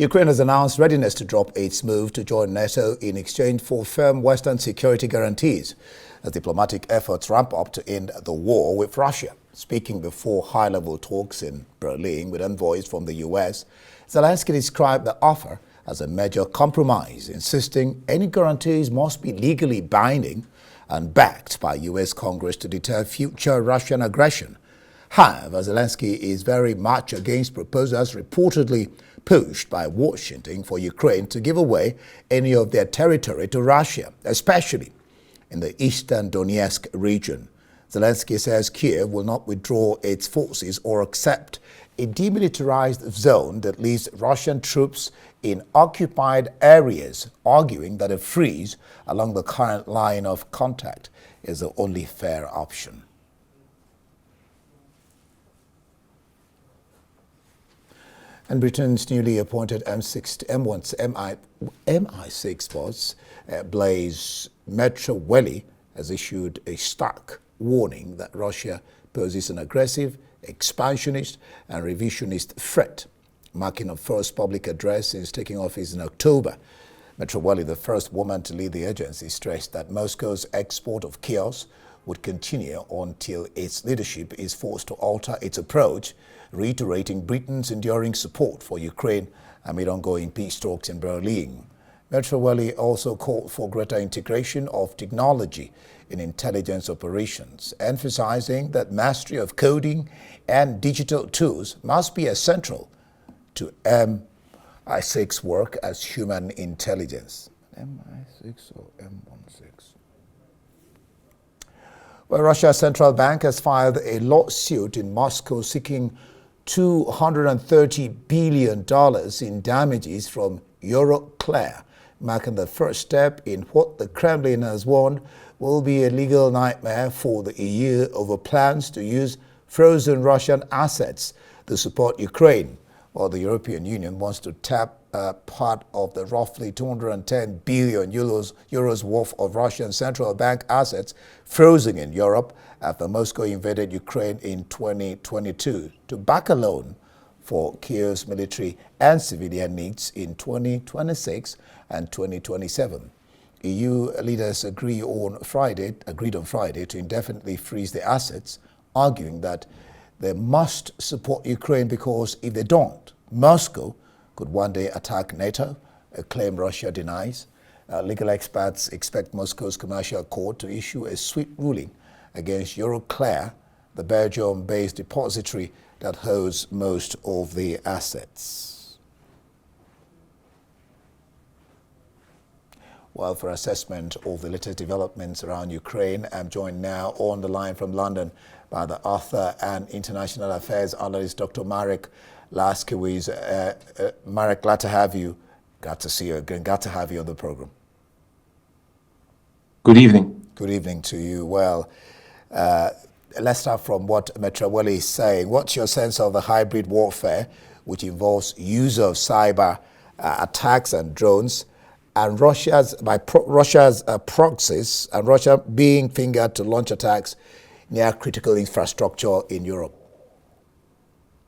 Ukraine has announced readiness to drop its move to join NATO in exchange for firm Western security guarantees as diplomatic efforts ramp up to end the war with Russia. Speaking before high-level talks in Berlin with envoys from the U.S., Zelensky described the offer as a major compromise, insisting any guarantees must be legally binding and backed by U.S. Congress to deter future Russian aggression. However, Zelensky is very much against proposals reportedly pushed by Washington for Ukraine to give away any of their territory to Russia, especially in the eastern Donetsk region. Zelensky says Kiev will not withdraw its forces or accept a demilitarized zone that leaves Russian troops in occupied areas, arguing that a freeze along the current line of contact is the only fair option. And Britain's newly appointed MI6 boss, Blaise Metraweli, has issued a stark warning that Russia poses an aggressive, expansionist and revisionist threat. Marking her first public address since taking office in October, Metraweli, the first woman to lead the agency, stressed that Moscow's export of chaos would continue until its leadership is forced to alter its approach, reiterating Britain's enduring support for Ukraine amid ongoing peace talks in Berlin. Metraweli also called for greater integration of technology in intelligence operations, emphasizing that mastery of coding and digital tools must be essential to MI6 work as human intelligence. MI6 or M16? Well, Russia's central bank has filed a lawsuit in Moscow seeking $230 billion in damages from Euroclear, marking the first step in what the Kremlin has warned will be a legal nightmare for the EU over plans to use frozen Russian assets to support Ukraine, while the European Union wants to tap part of the roughly 210 billion euros worth of Russian central bank assets frozen in Europe after Moscow invaded Ukraine in 2022 to back a loan for Kiev's military and civilian needs in 2026 and 2027. EU leaders agreed on Friday to indefinitely freeze the assets, arguing that they must support Ukraine because if they don't, Moscow could one day attack NATO, a claim Russia denies. Legal experts expect Moscow's commercial court to issue a swift ruling against Euroclear, the Belgium-based depository that holds most of the assets. Well, for assessment of the latest developments around Ukraine, I'm joined now on the line from London by the author and international affairs analyst, Dr. Marek Laskiewicz. Marek, glad to have you. Glad to see you again. Glad to have you on the program. Good evening. Good evening to you. Well, let's start from what Metraweli is saying. What's your sense of the hybrid warfare, which involves use of cyber attacks and drones, and Russia's proxies, and Russia being fingered to launch attacks near critical infrastructure in Europe?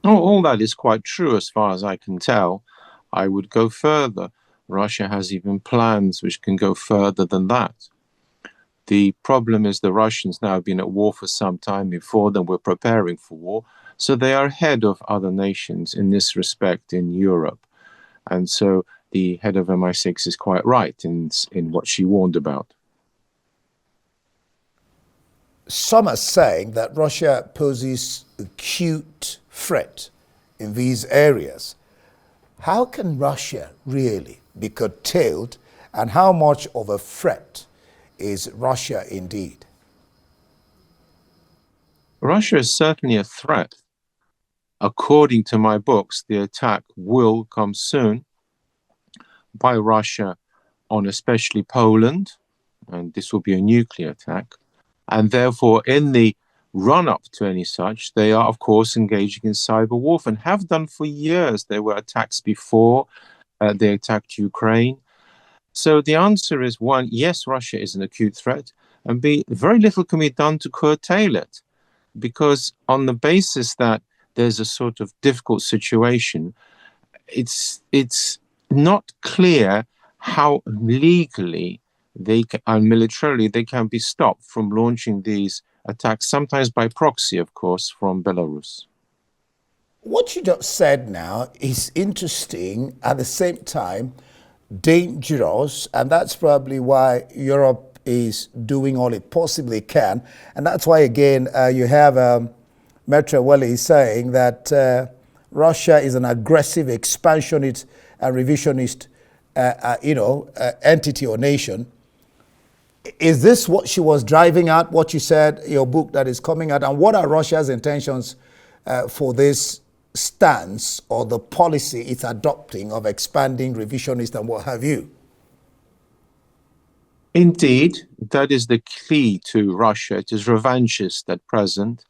Oh, all that is quite true as far as I can tell. I would go further. Russia has even plans which can go further than that. The problem is the Russians now have been at war for some time before them, were preparing for war, so they are ahead of other nations in this respect in Europe. And so the head of MI6 is quite right in what she warned about. Some are saying that Russia poses acute threat in these areas. How can Russia really be curtailed, and how much of a threat is Russia indeed? Russia is certainly a threat. According to my books, the attack will come soon by Russia on especially Poland, and this will be a nuclear attack. And therefore, in the run-up to any such, they are, of course, engaging in cyber warfare and have done for years. There were attacks before. They attacked Ukraine. So the answer is, one, yes, Russia is an acute threat, and B, very little can be done to curtail it, because on the basis that there's a sort of difficult situation, it's not clear how legally and militarily they can be stopped from launching these attacks, sometimes by proxy, of course, from Belarus. What you just said now is interesting, at the same time dangerous, and that's probably why Europe is doing all it possibly can. And that's why, again, you have Metrawelli saying that Russia is an aggressive, expansionist and revisionist entity or nation. Is this what she was driving at, what you said, your book that is coming out? And what are Russia's intentions for this stance or the policy it's adopting of expanding, revisionist and what have you? Indeed, that is the key to Russia. It is revanchist at present,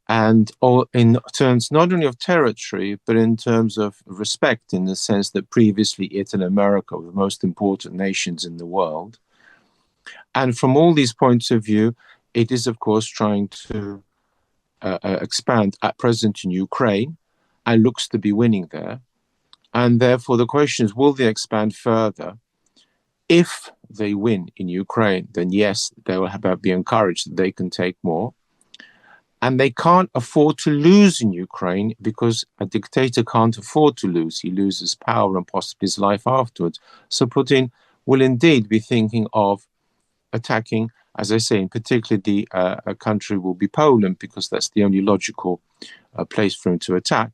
and in terms not only of territory, but in terms of respect, in the sense that previously it and America were the most important nations in the world. And from all these points of view, it is, of course, trying to expand at present in Ukraine and looks to be winning there. And therefore, the question is, will they expand further? If they win in Ukraine, then yes, they will be encouraged that they can take more. And they can't afford to lose in Ukraine, because a dictator can't afford to lose. He loses power and possibly his life afterwards. So Putin will indeed be thinking of attacking, as I say, in particular, a country will be Poland, because that's the only logical place for him to attack.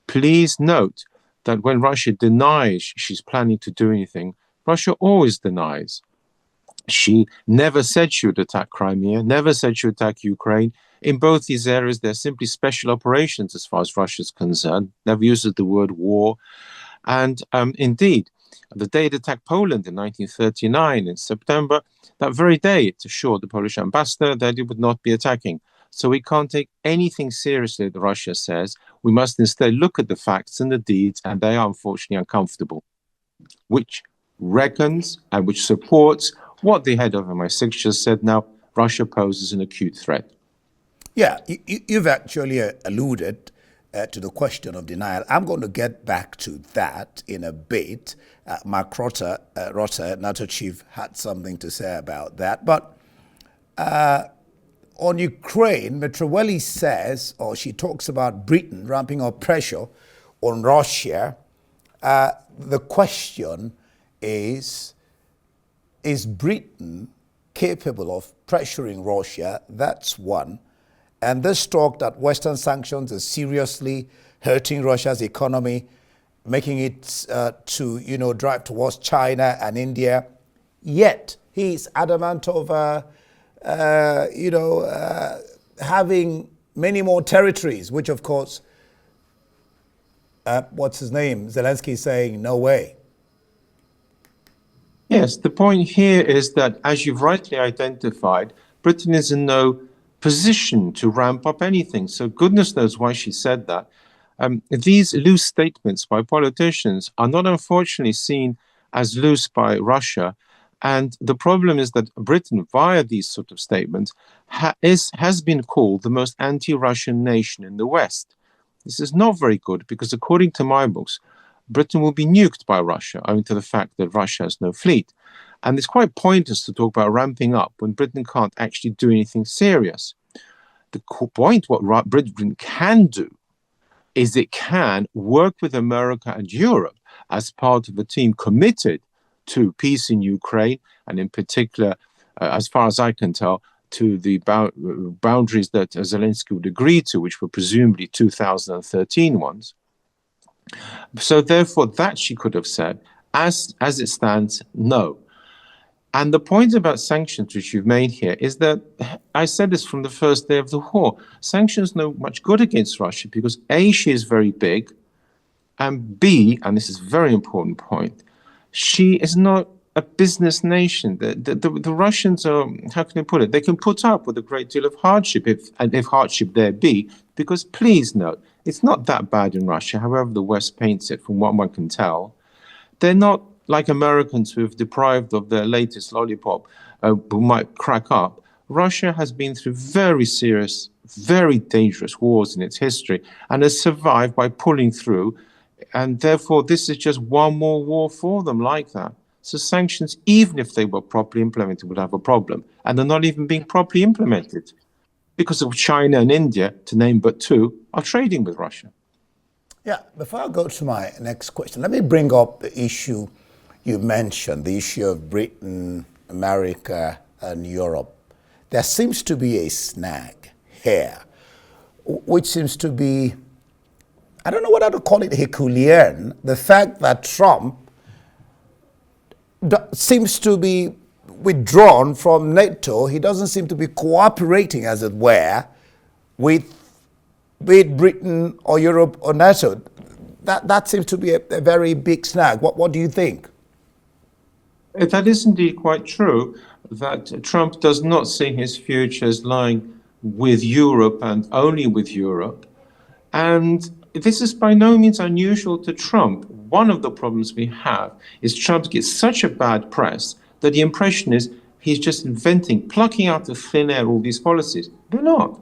Please note that when Russia denies she's planning to do anything, Russia always denies. She never said she would attack Crimea, never said she would attack Ukraine. In both these areas, they're simply special operations as far as Russia is concerned, never uses the word war. And indeed, the day it attacked Poland in 1939, in September, that very day it assured the Polish ambassador that it would not be attacking. So we can't take anything seriously that Russia says. We must instead look at the facts and the deeds, and they are unfortunately uncomfortable, which reckons and which supports what the head of MI6 just said now: Russia poses an acute threat. Yeah, you've actually alluded to the question of denial. I'm going to get back to that in a bit. Mark Rotter, NATO chief, had something to say about that. But on Ukraine, Metrawelli says, or she talks about Britain ramping up pressure on Russia. The question is Britain capable of pressuring Russia? That's one. And this talk that Western sanctions are seriously hurting Russia's economy, making it to drive towards China and India. Yet he's adamant of having many more territories, which of course, what's his name? Zelensky is saying no way. Yes, the point here is that, as you've rightly identified, Britain is in no position to ramp up anything. So goodness knows why she said that. These loose statements by politicians are not unfortunately seen as loose by Russia. And the problem is that Britain, via these sort of statements, has been called the most anti-Russian nation in the West. This is not very good, because according to my books, Britain will be nuked by Russia, owing to the fact that Russia has no fleet. And it's quite pointless to talk about ramping up when Britain can't actually do anything serious. The point, what Britain can do, is it can work with America and Europe as part of a team committed to peace in Ukraine, and in particular, as far as I can tell, to the boundaries that Zelensky would agree to, which were presumably 2013 ones. So therefore, that she could have said. As it stands, no. And the point about sanctions, which you've made here, is that I said this from the first day of the war. Sanctions no much good against Russia, because A, she is very big, and B, and this is a very important point, she is not a business nation. The Russians are, how can I put it, they can put up with a great deal of hardship, if hardship there be, because please note, it's not that bad in Russia, however the West paints it, from what one can tell. They're not like Americans who have deprived of their latest lollipop, who might crack up. Russia has been through very serious, very dangerous wars in its history, and has survived by pulling through And therefore, this is just one more war for them like that. So sanctions, even if they were properly implemented, would have a problem. And they're not even being properly implemented because of China and India, to name but two, are trading with Russia. Yeah, before I go to my next question, let me bring up the issue you mentioned, the issue of Britain, America, and Europe. There seems to be a snag here, which seems to be, I don't know whether to call it Herculean, the fact that Trump seems to be withdrawn from NATO. He doesn't seem to be cooperating, as it were, with Britain or Europe or NATO. That seems to be a very big snag. What do you think? That is indeed quite true, that Trump does not see his future as lying with Europe and only with Europe. And this is by no means unusual to Trump. One of the problems we have is Trump gets such a bad press that the impression is he's just inventing, plucking out of thin air all these policies. They're not.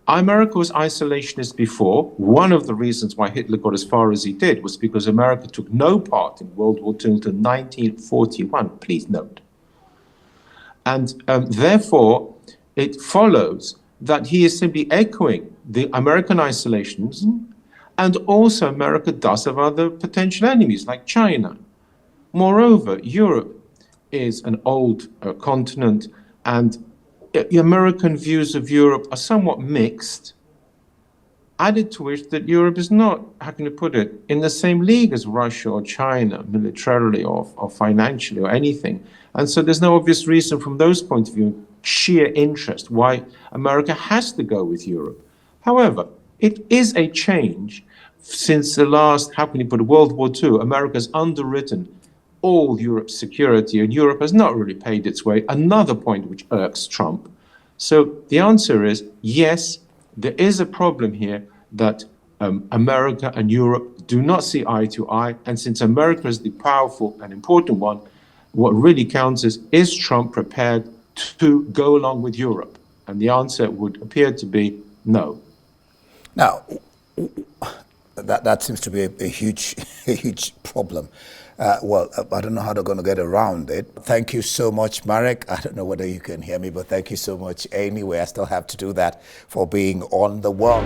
America was isolationist before. One of the reasons why Hitler got as far as he did was because America took no part in World War II until 1941, please note. And therefore, it follows that he is simply echoing the American isolationism, and also America does have other potential enemies like China. Moreover, Europe is an old continent, and the American views of Europe are somewhat mixed, added to which that Europe is not, how can you put it, in the same league as Russia or China, militarily or financially or anything. And so there's no obvious reason from those points of view, sheer interest, why America has to go with Europe. However, it is a change since the last, how can you put it, World War II. America's underwritten all Europe's security, and Europe has not really paid its way. Another point which irks Trump. So the answer is yes, there is a problem here that America and Europe do not see eye to eye. And since America is the powerful and important one, what really counts is Trump prepared to go along with Europe? And the answer would appear to be no. Now, that seems to be a huge problem. Well, I don't know how they're going to get around it. Thank you so much, Marek. I don't know whether you can hear me, but thank you so much anyway. I still have to do that for being on the world.